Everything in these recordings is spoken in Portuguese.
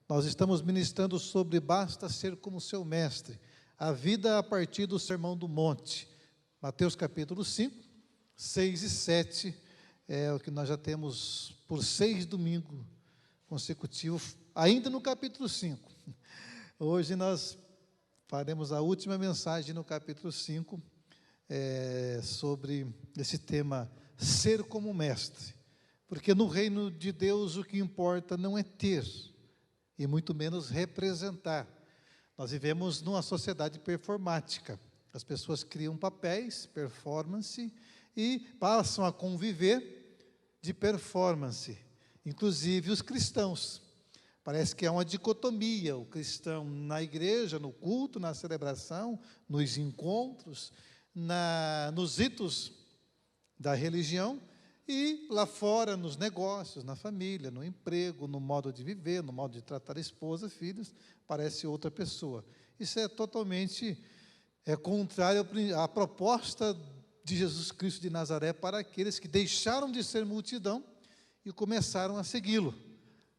Nós estamos ministrando sobre basta ser como seu mestre, a vida a partir do Sermão do Monte. Mateus capítulo 5, 6 e 7, é o que nós já temos por 6 domingos consecutivos, ainda no capítulo 5. Hoje nós faremos a última mensagem no capítulo 5, sobre esse tema, ser como mestre. Porque no reino de Deus o que importa não é ter, e muito menos representar. Nós vivemos numa sociedade performática. As pessoas criam papéis, performance, e passam a conviver de performance. Inclusive os cristãos. Parece que é uma dicotomia, o cristão na igreja, no culto, na celebração, nos encontros, nos ritos da religião, e lá fora, nos negócios, na família, no emprego, no modo de viver, no modo de tratar a esposa, filhos, parece outra pessoa. Isso é totalmente contrário à proposta de Jesus Cristo de Nazaré para aqueles que deixaram de ser multidão e começaram a segui-lo.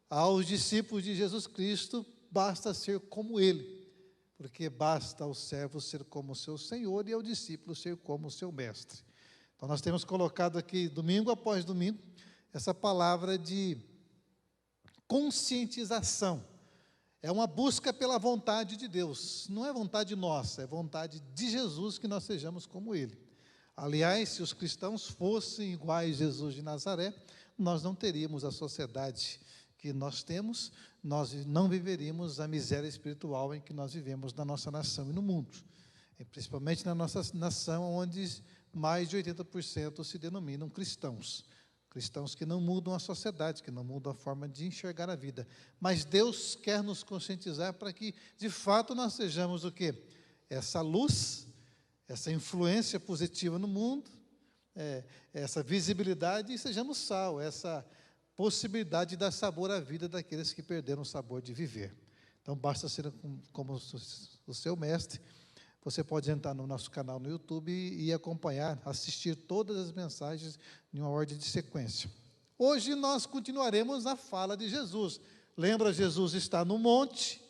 Aos discípulos de Jesus Cristo, basta ser como ele, porque basta ao servo ser como o seu Senhor e ao discípulo ser como o seu mestre. Então, nós temos colocado aqui, domingo após domingo, essa palavra de conscientização. É uma busca pela vontade de Deus. Não é vontade nossa, é vontade de Jesus que nós sejamos como Ele. Aliás, se os cristãos fossem iguais a Jesus de Nazaré, nós não teríamos a sociedade que nós temos, nós não viveríamos a miséria espiritual em que nós vivemos na nossa nação e no mundo. Principalmente na nossa nação, onde mais de 80% se denominam cristãos. Cristãos que não mudam a sociedade, que não mudam a forma de enxergar a vida. Mas Deus quer nos conscientizar para que, de fato, nós sejamos o quê? Essa luz, essa influência positiva no mundo, essa visibilidade, e sejamos sal, essa possibilidade de dar sabor à vida daqueles que perderam o sabor de viver. Então, basta ser como o seu mestre. Você pode entrar no nosso canal no YouTube e acompanhar, assistir todas as mensagens em uma ordem de sequência. Hoje nós continuaremos a fala de Jesus. Lembra, Jesus está no monte,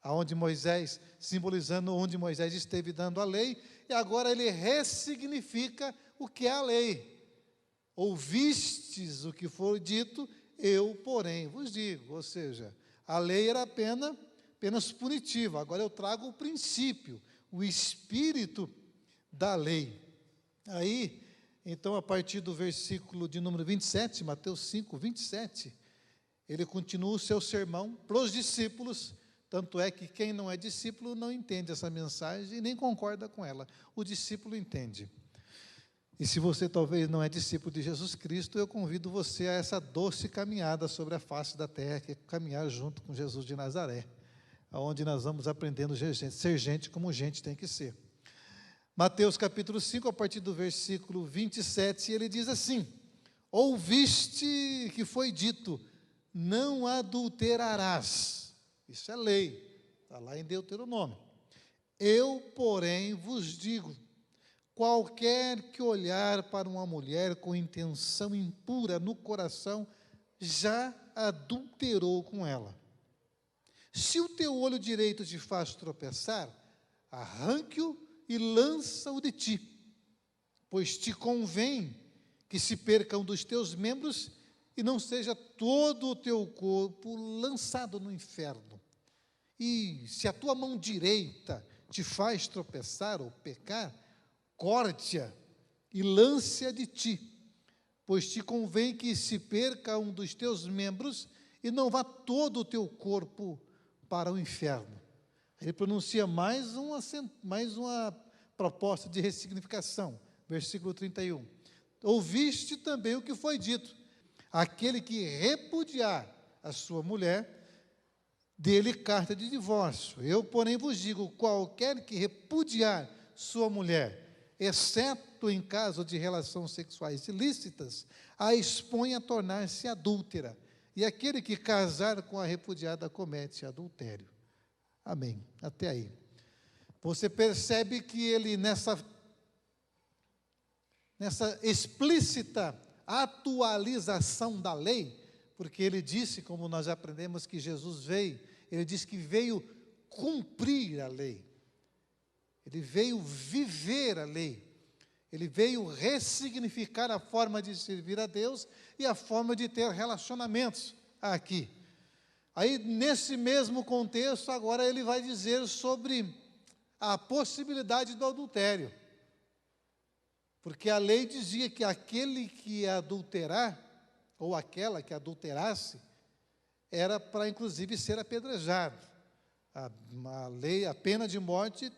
aonde Moisés, simbolizando onde Moisés esteve dando a lei, e agora ele ressignifica o que é a lei. Ouvistes o que foi dito, eu, porém, vos digo. Ou seja, a lei era apenas punitiva. Agora eu trago o princípio, o espírito da lei. Aí, então, a partir do versículo de número 27, Mateus 5, 27, ele continua o seu sermão para os discípulos, tanto é que quem não é discípulo não entende essa mensagem e nem concorda com ela. O discípulo entende. E se você talvez não é discípulo de Jesus Cristo, eu convido você a essa doce caminhada sobre a face da terra, que é caminhar junto com Jesus de Nazaré, onde nós vamos aprendendo a ser gente como gente tem que ser. Mateus capítulo 5, a partir do versículo 27, ele diz assim: ouviste que foi dito, não adulterarás. Isso é lei, está lá em Deuteronômio. Eu, porém, vos digo, qualquer que olhar para uma mulher com intenção impura no coração, já adulterou com ela. Se o teu olho direito te faz tropeçar, arranque-o e lança-o de ti, pois te convém que se perca um dos teus membros e não seja todo o teu corpo lançado no inferno. E se a tua mão direita te faz tropeçar ou pecar, corte-a e lance-a de ti, pois te convém que se perca um dos teus membros e não vá todo o teu corpo para o inferno. Ele pronuncia mais uma proposta de ressignificação. Versículo 31. Ouviste também o que foi dito, aquele que repudiar a sua mulher, dê-lhe carta de divórcio. Eu, porém, vos digo, qualquer que repudiar sua mulher, exceto em caso de relações sexuais ilícitas, a expõe a tornar-se adúltera. E aquele que casar com a repudiada comete adultério. Amém. Até aí. Você percebe que ele, nessa explícita atualização da lei, porque ele disse, como nós aprendemos que Jesus veio, ele disse que veio cumprir a lei. Ele veio viver a lei. Ele veio ressignificar a forma de servir a Deus e a forma de ter relacionamentos aqui. Aí, nesse mesmo contexto, agora ele vai dizer sobre a possibilidade do adultério. Porque a lei dizia que aquele que adulterar, ou aquela que adulterasse, era para, inclusive, ser apedrejado. A lei, a pena de morte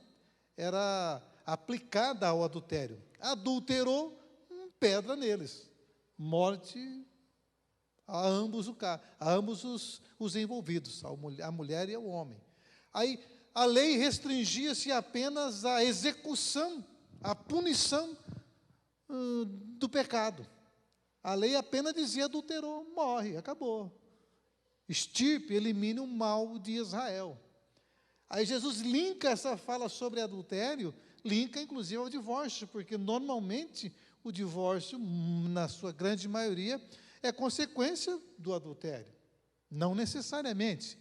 era aplicada ao adultério. Adulterou, pedra neles. Morte a ambos, os envolvidos, a mulher e o homem. Aí, a lei restringia-se apenas à execução, à punição do pecado. A lei apenas dizia: adulterou, morre, acabou. Extirpe, elimine o mal de Israel. Aí Jesus linka essa fala sobre adultério, linka inclusive ao divórcio, porque normalmente o divórcio, na sua grande maioria, é consequência do adultério. Não necessariamente,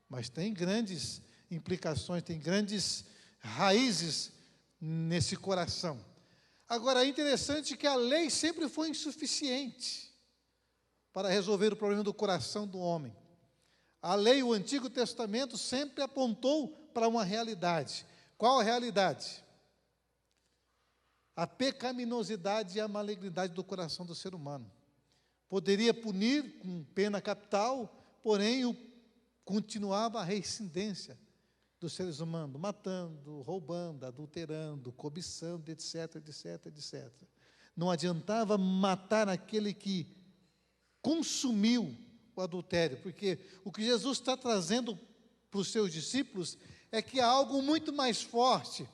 mas tem grandes implicações, tem grandes raízes nesse coração. Agora, é interessante que a lei sempre foi insuficiente para resolver o problema do coração do homem. A lei, o Antigo Testamento, sempre apontou para uma realidade. Qual a realidade? A pecaminosidade e a malignidade do coração do ser humano. Poderia punir com pena capital, porém continuava a reincidência dos seres humanos, matando, roubando, adulterando, cobiçando, etc, etc, etc. Não adiantava matar aquele que consumiu o adultério, porque o que Jesus está trazendo para os seus discípulos é que há algo muito mais forte,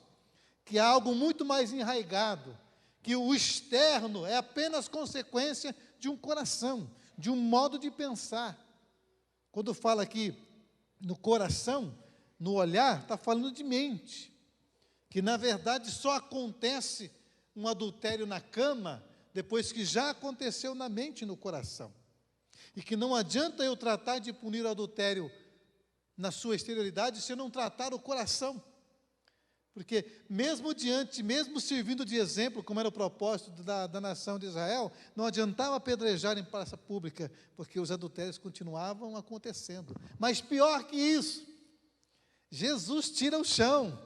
que há algo muito mais enraigado, que o externo é apenas consequência de um coração, de um modo de pensar. Quando fala aqui no coração, no olhar, está falando de mente, que na verdade só acontece um adultério na cama depois que já aconteceu na mente e no coração. E que não adianta eu tratar de punir o adultério na sua exterioridade se eu não tratar o coração. Porque mesmo servindo de exemplo, como era o propósito da nação de Israel, não adiantava apedrejar em praça pública, porque os adultérios continuavam acontecendo. Mas pior que isso, Jesus tira o chão,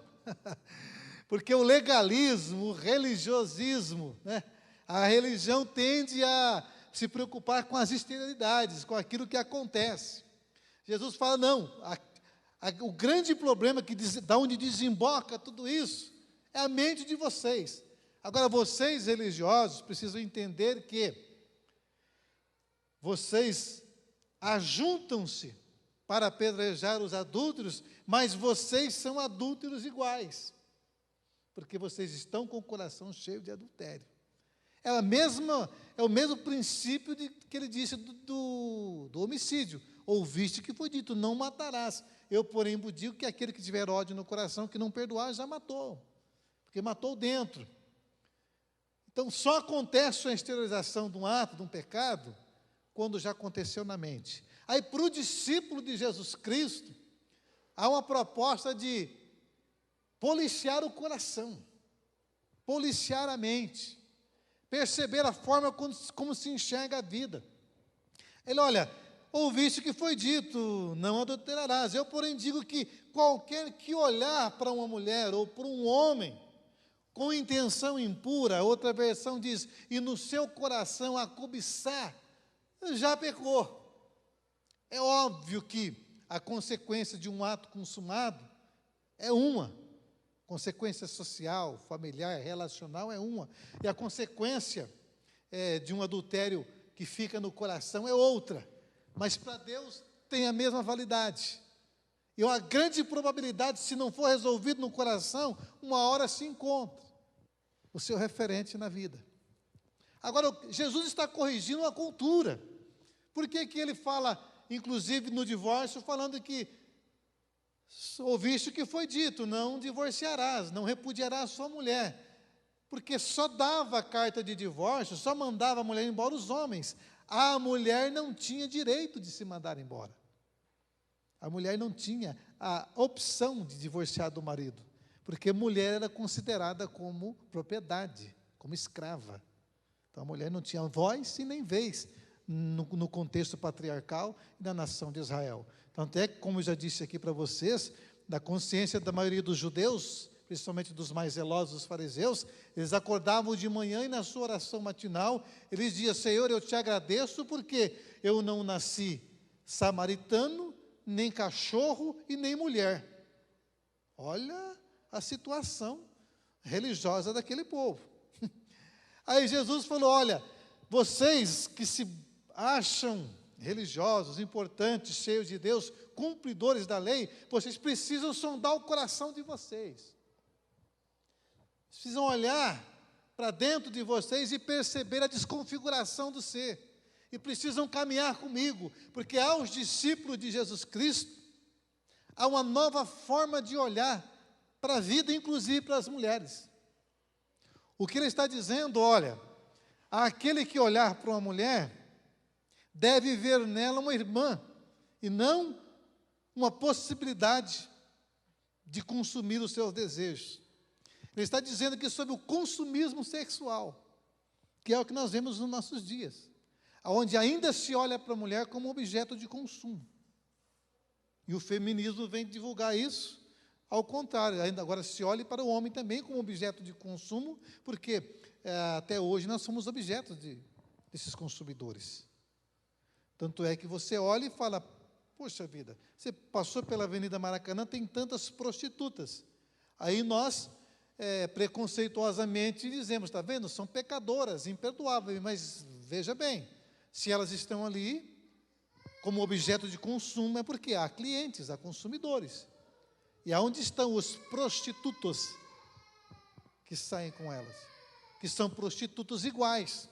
porque o legalismo, o religiosismo, né, a religião tende a se preocupar com as exterioridades, com aquilo que acontece. Jesus fala: não, o grande problema da onde desemboca tudo isso é a mente de vocês. Agora, vocês religiosos precisam entender que vocês ajuntam-se para apedrejar os adúlteros, mas vocês são adúlteros iguais, porque vocês estão com o coração cheio de adultério. É o mesmo princípio que ele disse do homicídio. Ouviste que foi dito: não matarás. Eu, porém, vos digo que aquele que tiver ódio no coração, que não perdoar, já matou, porque matou dentro. Então, só acontece a exteriorização de um ato, de um pecado, quando já aconteceu na mente. Aí, para o discípulo de Jesus Cristo, há uma proposta de policiar o coração, policiar a mente, perceber a forma como se enxerga a vida. Ele: olha, ouviste que foi dito, não adulterarás. Eu, porém, digo que qualquer que olhar para uma mulher ou para um homem com intenção impura, outra versão diz, e no seu coração a cobiçar, já pecou. É óbvio que a consequência de um ato consumado é uma. Consequência social, familiar, relacional é uma. E a consequência de um adultério que fica no coração é outra. Mas para Deus tem a mesma validade. E uma grande probabilidade, se não for resolvido no coração, uma hora se encontra o seu referente na vida. Agora, Jesus está corrigindo uma cultura. Por que ele fala, inclusive no divórcio, falando que ouviste o que foi dito, não divorciarás, não repudiarás sua mulher. Porque só dava a carta de divórcio, só mandava a mulher embora os homens. a mulher não tinha direito de se mandar embora. A mulher não tinha a opção de divorciar do marido, porque mulher era considerada como propriedade, como escrava. Então a mulher não tinha voz e nem vez no contexto patriarcal e da nação de Israel. Tanto é que, como eu já disse aqui para vocês, da consciência da maioria dos judeus, principalmente dos mais zelosos, os fariseus, eles acordavam de manhã e na sua oração matinal, eles diziam: Senhor, eu te agradeço porque eu não nasci samaritano, nem cachorro e nem mulher. Olha a situação religiosa daquele povo. Aí Jesus falou: olha, vocês que se acham religiosos, importantes, cheios de Deus, cumpridores da lei, vocês precisam sondar o coração de vocês. Precisam olhar para dentro de vocês e perceber a desconfiguração do ser. E precisam caminhar comigo, porque aos discípulos de Jesus Cristo, há uma nova forma de olhar para a vida, inclusive para as mulheres. O que ele está dizendo, olha, aquele que olhar para uma mulher, deve ver nela uma irmã, e não uma possibilidade de consumir os seus desejos. Ele está dizendo aqui sobre o consumismo sexual, que é o que nós vemos nos nossos dias, onde ainda se olha para a mulher como objeto de consumo. E o feminismo vem divulgar isso, ao contrário, ainda agora se olha para o homem também como objeto de consumo, porque até hoje nós somos objetos desses consumidores. Tanto é que você olha e fala: poxa vida, você passou pela Avenida Maracanã, tem tantas prostitutas. Aí nós, preconceituosamente, dizemos: está vendo, são pecadoras, imperdoáveis, mas veja bem, se elas estão ali como objeto de consumo, é porque há clientes, há consumidores. E aonde estão os prostitutos que saem com elas? Que são prostitutos iguais.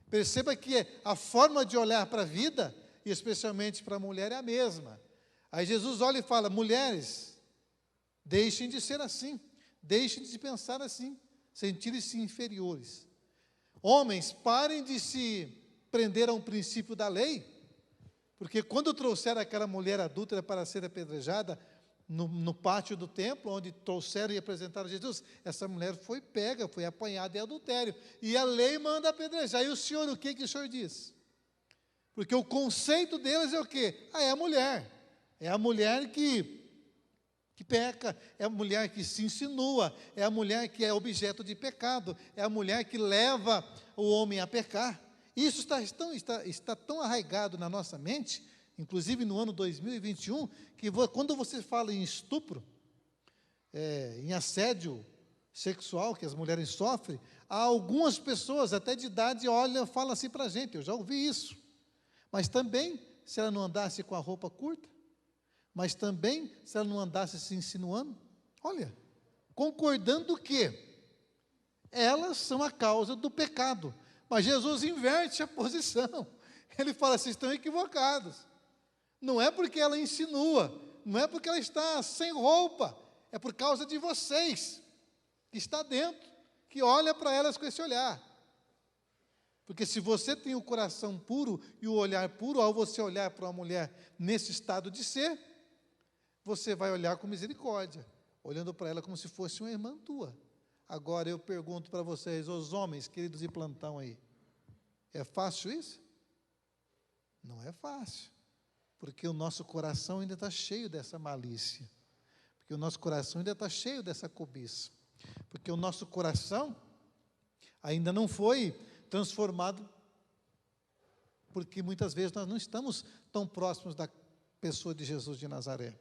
Perceba que a forma de olhar para a vida, e especialmente para a mulher, é a mesma. Aí Jesus olha e fala: mulheres, deixem de ser assim, deixem de pensar assim, sentirem-se inferiores. Homens, parem de se prender a um princípio da lei, porque quando trouxeram aquela mulher adúltera para ser apedrejada, no pátio do templo, onde trouxeram e apresentaram Jesus, essa mulher foi pega, foi apanhada em adultério, e a lei manda apedrejar. E o senhor, o que o senhor diz? Porque o conceito deles é o quê? É a mulher que peca, é a mulher que se insinua, é a mulher que é objeto de pecado, é a mulher que leva o homem a pecar. Isso está tão arraigado na nossa mente, inclusive no ano 2021, que quando você fala em estupro, em assédio sexual que as mulheres sofrem, há algumas pessoas, até de idade, olham, falam assim para a gente: eu já ouvi isso. Mas também, se ela não andasse com a roupa curta, mas também, se ela não andasse se insinuando, olha, concordando que elas são a causa do pecado. Mas Jesus inverte a posição. Ele fala: vocês estão equivocados. Não é porque ela insinua, não é porque ela está sem roupa, é por causa de vocês, que está dentro, que olha para elas com esse olhar. Porque se você tem o coração puro e o olhar puro, ao você olhar para uma mulher nesse estado de ser, você vai olhar com misericórdia, olhando para ela como se fosse uma irmã tua. Agora eu pergunto para vocês, os homens queridos de plantão aí, é fácil isso? Não é fácil. Porque o nosso coração ainda está cheio dessa malícia, porque o nosso coração ainda está cheio dessa cobiça, porque o nosso coração ainda não foi transformado, porque muitas vezes nós não estamos tão próximos da pessoa de Jesus de Nazaré.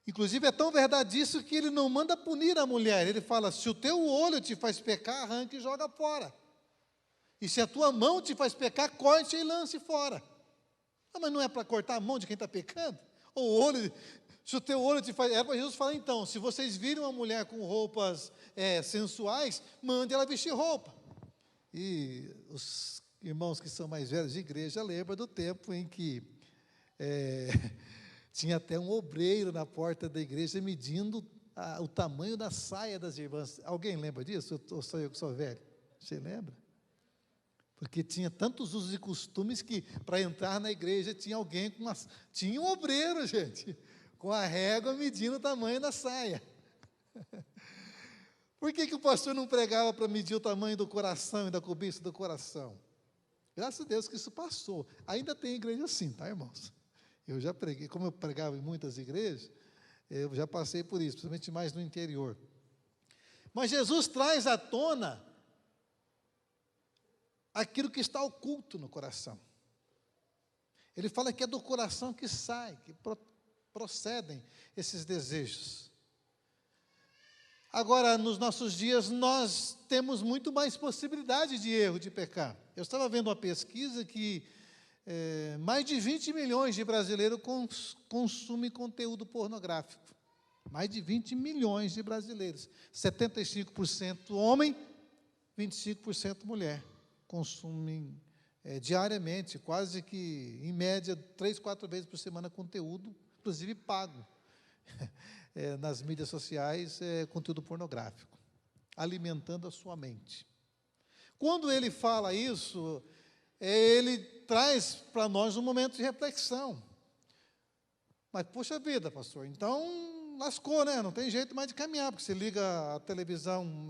Inclusive é tão verdade isso que ele não manda punir a mulher, ele fala: se o teu olho te faz pecar, arranca e joga fora, e se a tua mão te faz pecar, corte e lance fora. Mas não é para cortar a mão de quem está pecando? Ou o olho, se o teu olho te faz... para Jesus falar: então, se vocês viram uma mulher com roupas sensuais, mande ela vestir roupa. E os irmãos que são mais velhos de igreja lembram do tempo em que tinha até um obreiro na porta da igreja medindo o tamanho da saia das irmãs. Alguém lembra disso? Ou sou eu que sou velho? Você lembra? Porque tinha tantos usos e costumes que, para entrar na igreja, tinha alguém com tinha um obreiro, gente, com a régua medindo o tamanho da saia. Por que o pastor não pregava para medir o tamanho do coração e da cobiça do coração? Graças a Deus que isso passou. Ainda tem igreja assim, tá, irmãos? Eu já preguei, como eu pregava em muitas igrejas, eu já passei por isso, principalmente mais no interior. Mas Jesus traz à tona aquilo que está oculto no coração. Ele fala que é do coração que sai, que procedem esses desejos. Agora, nos nossos dias, nós temos muito mais possibilidade de erro, de pecar. Eu estava vendo uma pesquisa que mais de 20 milhões de brasileiros consumem conteúdo pornográfico. Mais de 20 milhões de brasileiros. 75% homem, 25% mulher. Consumem diariamente, quase que, em média, 3, 4 vezes por semana, conteúdo, inclusive pago. Nas mídias sociais, conteúdo pornográfico, alimentando a sua mente. Quando ele fala isso, ele traz para nós um momento de reflexão. Mas, poxa vida, pastor, então lascou, né? Não tem jeito mais de caminhar, porque você liga a televisão,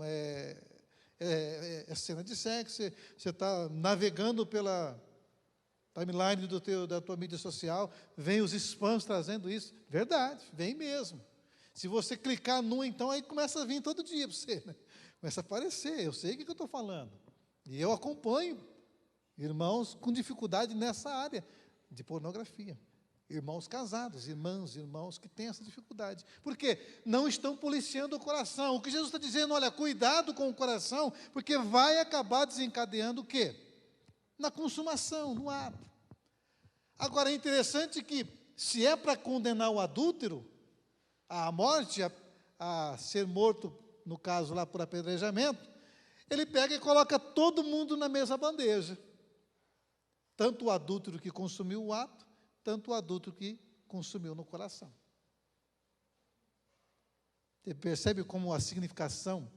é cena de sexo, você está navegando pela timeline da tua mídia social, vem os spams trazendo isso. Verdade, vem mesmo. Se você clicar num, então, aí começa a vir todo dia para você, né? Começa a aparecer, eu sei o que eu estou falando. E eu acompanho irmãos com dificuldade nessa área de pornografia. Irmãos casados, irmãos que têm essa dificuldade. Por quê? Não estão policiando o coração. O que Jesus está dizendo, olha, cuidado com o coração, porque vai acabar desencadeando o quê? Na consumação, no ato. Agora, é interessante que, se é para condenar o adúltero à morte, a ser morto, no caso lá por apedrejamento, ele pega e coloca todo mundo na mesma bandeja. Tanto o adúltero que consumiu o ato, tanto o adúltero que consumiu no coração. Você percebe como a significação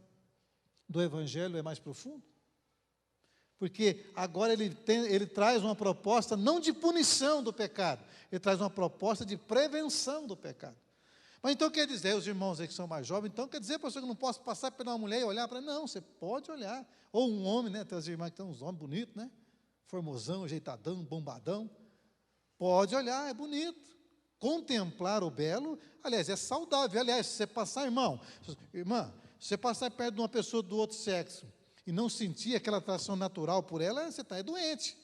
do Evangelho é mais profunda? Porque agora ele traz uma proposta não de punição do pecado, ele traz uma proposta de prevenção do pecado. Mas então quer dizer, os irmãos aí que são mais jovens, então quer dizer, pastor, que eu não posso passar por uma mulher e olhar para ela? Não, você pode olhar. Ou um homem, né? Tem as irmãs que tem uns homens bonitos, né? Formosão, ajeitadão, bombadão. Pode olhar, é bonito. Contemplar o belo, aliás, é saudável. Aliás, se você passar, irmã, se você passar perto de uma pessoa do outro sexo e não sentir aquela atração natural por ela, você está doente.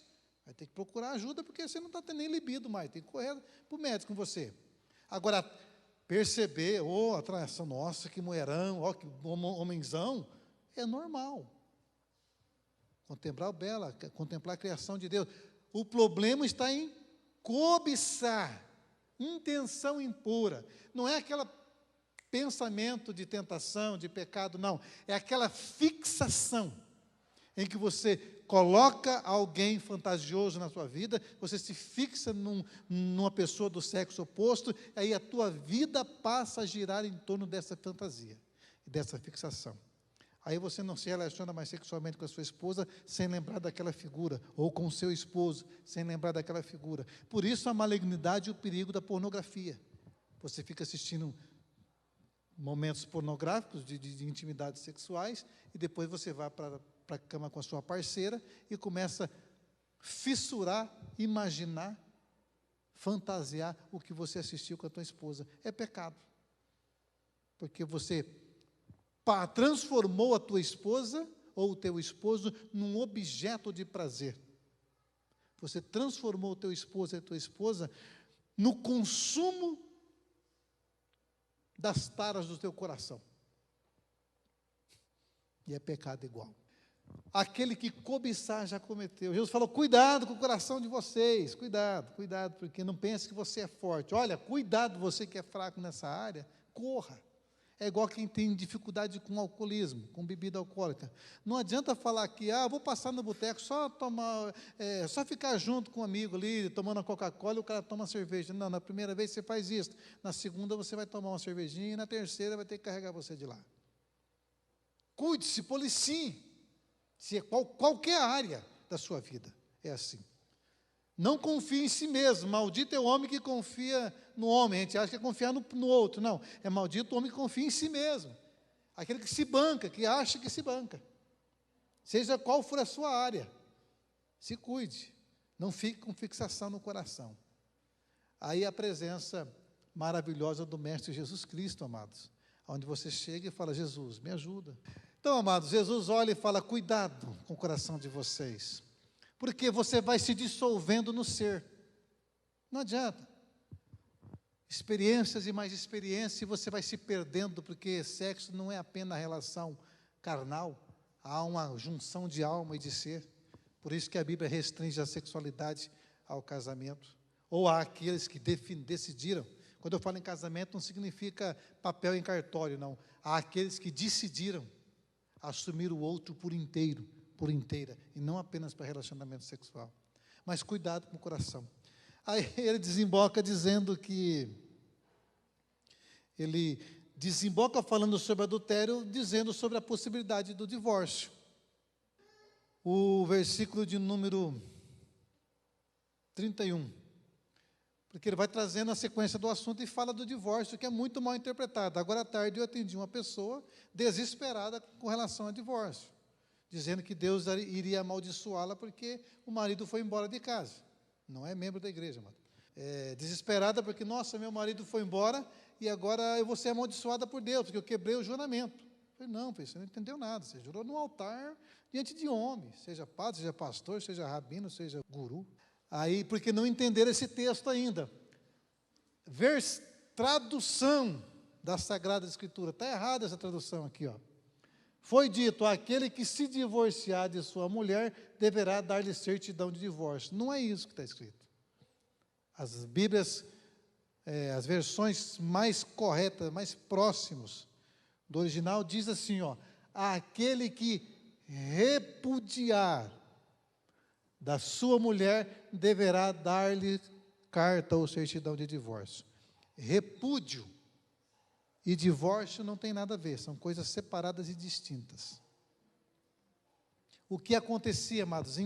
Vai ter que procurar ajuda, porque você não está tendo nem libido mais, tem que correr para o médico com você. Agora, perceber, atração, nossa, que mulherão, que homenzão, é normal. Contemplar o belo, contemplar a criação de Deus. O problema está em cobiçar, intenção impura. Não é aquele pensamento de tentação, de pecado, não. É aquela fixação em que você coloca alguém fantasioso na sua vida, você se fixa numa pessoa do sexo oposto, e aí a tua vida passa a girar em torno dessa fantasia, dessa fixação. Aí você não se relaciona mais sexualmente com a sua esposa sem lembrar daquela figura, ou com o seu esposo sem lembrar daquela figura. Por isso a malignidade e o perigo da pornografia. Você fica assistindo momentos pornográficos de intimidades sexuais, e depois você vai para a cama com a sua parceira e começa a fissurar, imaginar, fantasiar o que você assistiu com a tua esposa. É pecado. Porque você transformou a tua esposa ou o teu esposo num objeto de prazer. Você transformou o teu esposo e a tua esposa no consumo das taras do teu coração. E é pecado igual. Aquele que cobiçar já cometeu. Jesus falou, cuidado com o coração de vocês, cuidado, porque não pense que você é forte. Olha, cuidado, você que é fraco nessa área, corra. É igual quem tem dificuldade com alcoolismo, com bebida alcoólica. Não adianta falar que, vou passar no boteco, só ficar junto com um amigo ali, tomando a Coca-Cola, e o cara toma cerveja. Não, na primeira vez você faz isso, na segunda você vai tomar uma cervejinha, e na terceira vai ter que carregar você de lá. Cuide-se, policie, se é qualquer área, da sua vida. É assim. Não confie em si mesmo. Maldito é o homem que confia no homem. A gente acha que é confiar no outro. Não, é maldito o homem que confia em si mesmo. Aquele que se banca, que acha que se banca. Seja qual for a sua área, se cuide. Não fique com fixação no coração. Aí a presença maravilhosa do Mestre Jesus Cristo, amados. Onde você chega e fala, Jesus, me ajuda. Então, amados, Jesus olha e fala, cuidado com o coração de vocês. Porque você vai se dissolvendo no ser. Não adianta. Experiências e mais experiências, e você vai se perdendo, porque sexo não é apenas relação carnal, há uma junção de alma e de ser. Por isso que a Bíblia restringe a sexualidade ao casamento. Ou àqueles que decidiram. Quando eu falo em casamento, não significa papel em cartório, não. Há aqueles que decidiram assumir o outro por inteiro, por inteira, e não apenas para relacionamento sexual. Mas cuidado com o coração. Aí ele desemboca dizendo que, ele desemboca falando sobre adultério, dizendo sobre a possibilidade do divórcio. O versículo de número 31, porque ele vai trazendo a sequência do assunto e fala do divórcio, que é muito mal interpretado. Agora à tarde eu atendi uma pessoa desesperada com relação ao divórcio, dizendo que Deus iria amaldiçoá-la porque o marido foi embora de casa. Não é membro da igreja, mano. Desesperada porque, nossa, meu marido foi embora e agora eu vou ser amaldiçoada por Deus, porque eu quebrei o juramento. Eu falei, não, você não entendeu nada, você jurou no altar diante de homem, seja padre, seja pastor, seja rabino, seja guru. Aí, porque não entenderam esse texto ainda. Tradução da Sagrada Escritura. Está errada essa tradução aqui, ó. Foi dito, aquele que se divorciar de sua mulher, deverá dar-lhe certidão de divórcio. Não é isso que está escrito. As Bíblias, as versões mais corretas, mais próximos do original, diz assim, ó, aquele que repudiar da sua mulher, deverá dar-lhe carta ou certidão de divórcio. Repúdio e divórcio não tem nada a ver, são coisas separadas e distintas. O que acontecia, amados?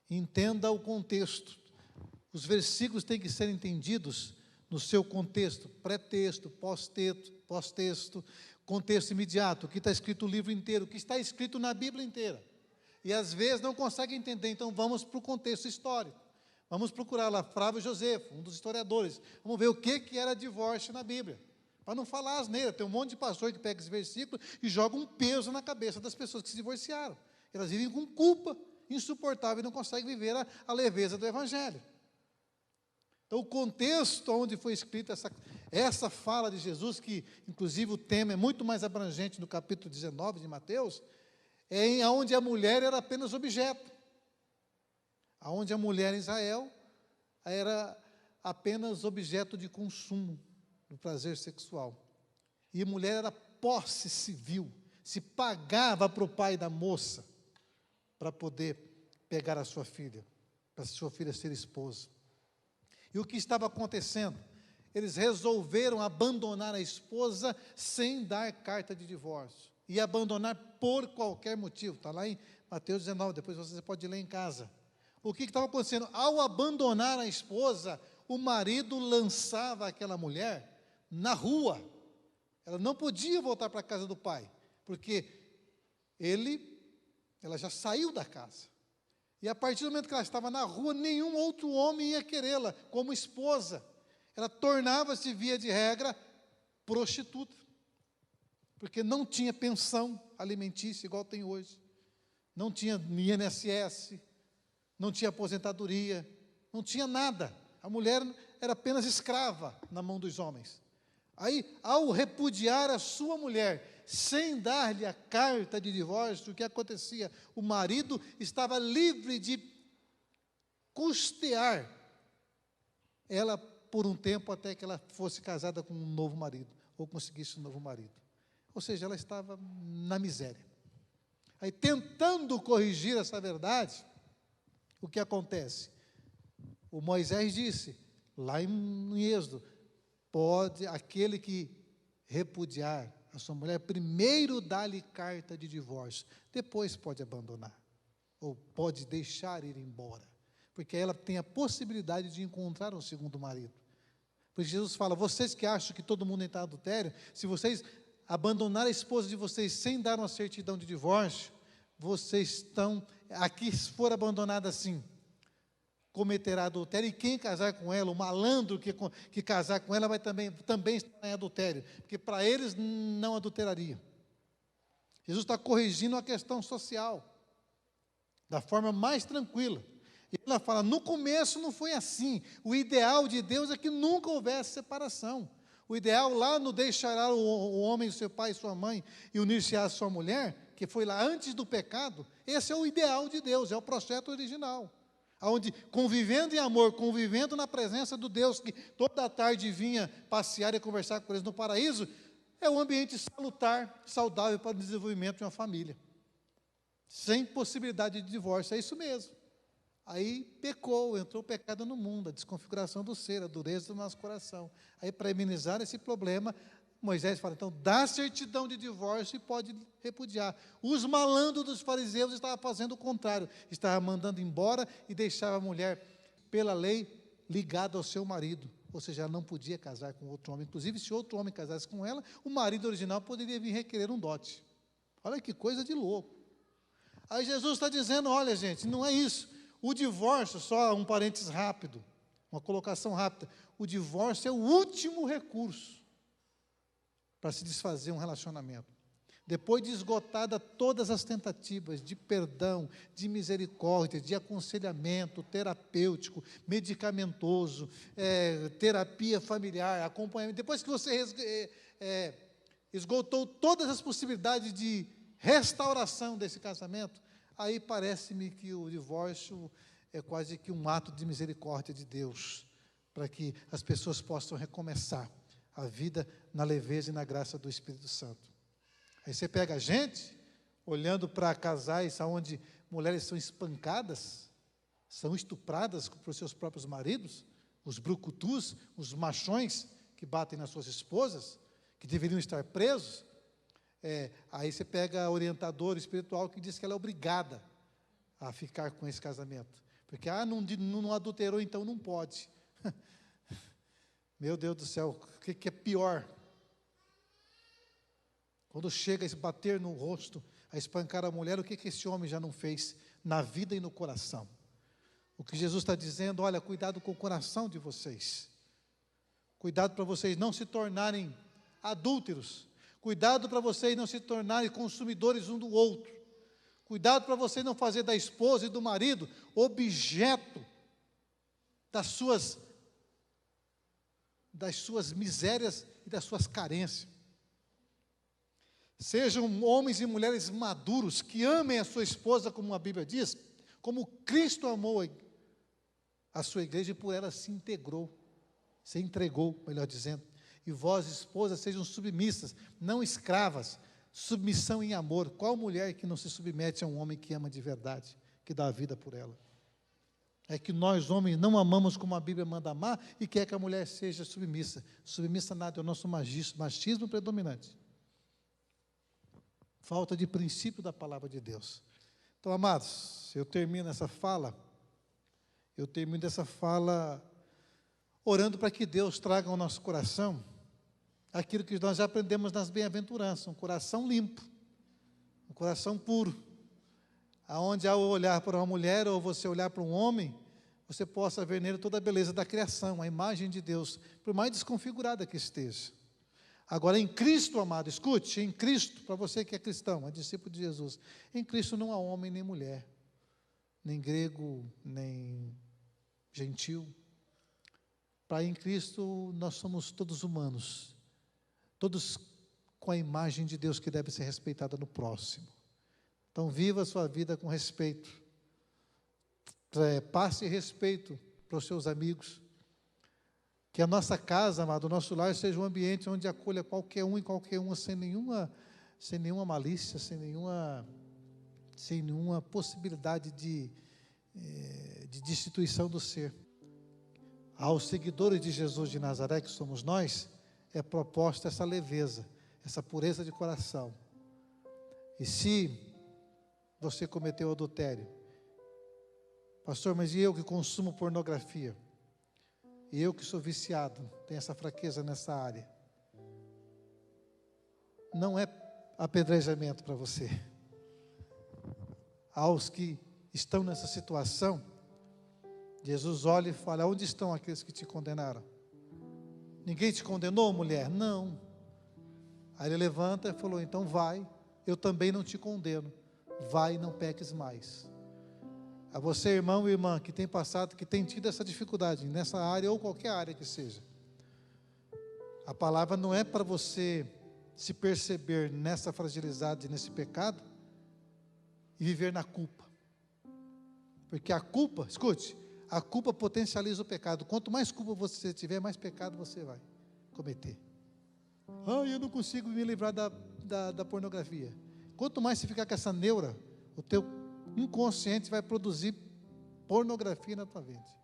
Entenda o contexto. Os versículos têm que ser entendidos no seu contexto, pré-texto, pós-texto, contexto imediato, o que está escrito no livro inteiro, o que está escrito na Bíblia inteira. E às vezes não consegue entender, então vamos para o contexto histórico. Vamos procurar lá Flávio Josefo, um dos historiadores. Vamos ver o que era divórcio na Bíblia. Para não falar asneira, tem um monte de pastor que pega esse versículo e joga um peso na cabeça das pessoas que se divorciaram. Elas vivem com culpa insuportável e não conseguem viver a leveza do Evangelho. Então, o contexto onde foi escrita essa fala de Jesus, que inclusive o tema é muito mais abrangente no capítulo 19 de Mateus, é onde a mulher era apenas objeto. Onde a mulher em Israel era apenas objeto de consumo do prazer sexual. E a mulher era posse civil, se pagava para o pai da moça para poder pegar a sua filha, para a sua filha ser esposa. E o que estava acontecendo? Eles resolveram abandonar a esposa sem dar carta de divórcio. E abandonar por qualquer motivo. Está lá em Mateus 19, depois você pode ler em casa. O que estava acontecendo? Ao abandonar a esposa, o marido lançava aquela mulher na rua. Ela não podia voltar para a casa do pai, porque ela já saiu da casa. E a partir do momento que ela estava na rua, nenhum outro homem ia querê-la como esposa. Ela tornava-se, via de regra, prostituta. Porque não tinha pensão alimentícia igual tem hoje. Não tinha INSS, não tinha aposentadoria, não tinha nada. A mulher era apenas escrava na mão dos homens. Aí, ao repudiar a sua mulher, sem dar-lhe a carta de divórcio, o que acontecia? O marido estava livre de custear ela por um tempo até que ela fosse casada com um novo marido, ou conseguisse um novo marido. Ou seja, ela estava na miséria. Aí, tentando corrigir essa verdade, o que acontece? O Moisés disse, lá em Êxodo, pode aquele que repudiar a sua mulher, primeiro dá-lhe carta de divórcio, depois pode abandonar. ou pode deixar ir embora, porque ela tem a possibilidade de encontrar um segundo marido. Porque Jesus fala, vocês que acham que todo mundo está em adultério, se vocês abandonar a esposa de vocês sem dar uma certidão de divórcio, vocês estão, aqui se for abandonada assim, cometerá adultério, e quem casar com ela, o malandro que casar com ela, vai também estar em adultério, porque para eles não adulteraria. Jesus está corrigindo a questão social, da forma mais tranquila. E ela fala, no começo não foi assim, o ideal de Deus é que nunca houvesse separação. O ideal lá no deixará o homem, seu pai e sua mãe, e unir-se à sua mulher, que foi lá antes do pecado, esse é o ideal de Deus, é o projeto original. Onde, convivendo em amor, convivendo na presença do Deus, que toda tarde vinha passear e conversar com eles no paraíso, é um ambiente salutar, saudável para o desenvolvimento de uma família. Sem possibilidade de divórcio, é isso mesmo. Aí pecou, entrou o pecado no mundo, a desconfiguração do ser, a dureza do nosso coração. Aí para minimizar esse problema, Moisés fala, então dá certidão de divórcio e pode repudiar. Os malandros dos fariseus estavam fazendo o contrário, estavam mandando embora e deixava a mulher, pela lei, ligada ao seu marido. Ou seja, ela não podia casar com outro homem. Inclusive, se outro homem casasse com ela, o marido original poderia vir requerer um dote. Olha que coisa de louco. Aí Jesus está dizendo, olha gente, não é isso. O divórcio, só um parênteses rápido, uma colocação rápida, o divórcio é o último recurso para se desfazer um relacionamento. Depois de esgotada todas as tentativas de perdão, de misericórdia, de aconselhamento terapêutico, medicamentoso, terapia familiar, acompanhamento, depois que você esgotou todas as possibilidades de restauração desse casamento, aí parece-me que o divórcio é quase que um ato de misericórdia de Deus, para que as pessoas possam recomeçar a vida na leveza e na graça do Espírito Santo. Aí você pega a gente, olhando para casais onde mulheres são espancadas, são estupradas por seus próprios maridos, os brucutus, os machões que batem nas suas esposas, que deveriam estar presos. Aí você pega a orientadora espiritual que diz que ela é obrigada a ficar com esse casamento. Porque, não adulterou, então não pode. Meu Deus do céu, o que é pior? Quando chega a bater no rosto, a espancar a mulher, o que esse homem já não fez na vida e no coração? O que Jesus está dizendo, olha, cuidado com o coração de vocês. Cuidado para vocês não se tornarem adúlteros. Cuidado para vocês não se tornarem consumidores um do outro. Cuidado para você não fazer da esposa e do marido objeto das suas misérias e das suas carências. Sejam homens e mulheres maduros, que amem a sua esposa, como a Bíblia diz, como Cristo amou a sua igreja e por ela se entregou, melhor dizendo. E vós, esposas, sejam submissas, não escravas, submissão em amor. Qual mulher que não se submete a um homem que ama de verdade, que dá a vida por ela? É que nós, homens, não amamos como a Bíblia manda amar e quer que a mulher seja submissa. Submissa nada, é o nosso machismo predominante. Falta de princípio da palavra de Deus. Então, amados, eu termino essa fala orando para que Deus traga ao nosso coração aquilo que nós já aprendemos nas bem-aventuranças, um coração limpo, um coração puro, aonde ao olhar para uma mulher ou você olhar para um homem, você possa ver nele toda a beleza da criação, a imagem de Deus, por mais desconfigurada que esteja. Agora, em Cristo, amado, escute, em Cristo, para você que é cristão, é discípulo de Jesus, em Cristo não há homem nem mulher, nem grego, nem gentil. Para em Cristo nós somos todos humanos, todos com a imagem de Deus que deve ser respeitada no próximo. Então, viva a sua vida com respeito, passe respeito para os seus amigos, que a nossa casa, amado, o nosso lar seja um ambiente onde acolha qualquer um e qualquer uma sem nenhuma malícia, sem nenhuma possibilidade de destituição do ser. Aos seguidores de Jesus de Nazaré, que somos nós, é proposta essa leveza, essa pureza de coração. E se você cometeu adultério, Pastor, mas e eu que consumo pornografia? E eu que sou viciado, tenho essa fraqueza nessa área. Não é apedrejamento para você. Aos que estão nessa situação, Jesus olha e fala: onde estão aqueles que te condenaram? Ninguém te condenou, mulher? Não. Aí ele levanta e falou: então vai, eu também não te condeno. Vai e não peques mais. A você, irmão e irmã, que tem passado, que tem tido essa dificuldade nessa área ou qualquer área que seja, a palavra não é para você se perceber nessa fragilidade, nesse pecado e viver na culpa. Porque a culpa, escute, a culpa potencializa o pecado. Quanto mais culpa você tiver, mais pecado você vai cometer. Eu não consigo me livrar da pornografia. Quanto mais você ficar com essa neura, o teu inconsciente vai produzir pornografia na tua mente.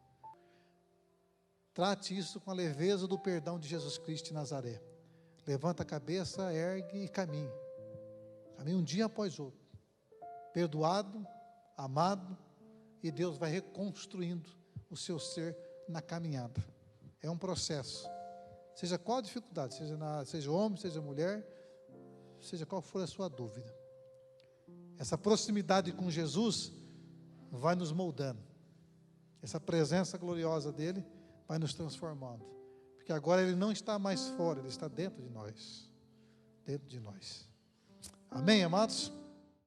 Trate isso com a leveza do perdão de Jesus Cristo de Nazaré. Levanta a cabeça, ergue e caminhe. Caminhe um dia após outro. Perdoado, amado, e Deus vai reconstruindo o seu ser na caminhada. É um processo. Seja qual a dificuldade, seja homem, seja mulher, seja qual for a sua dúvida. Essa proximidade com Jesus vai nos moldando. Essa presença gloriosa dele vai nos transformando. Porque agora ele não está mais fora, ele está dentro de nós. Dentro de nós. Amém, amados?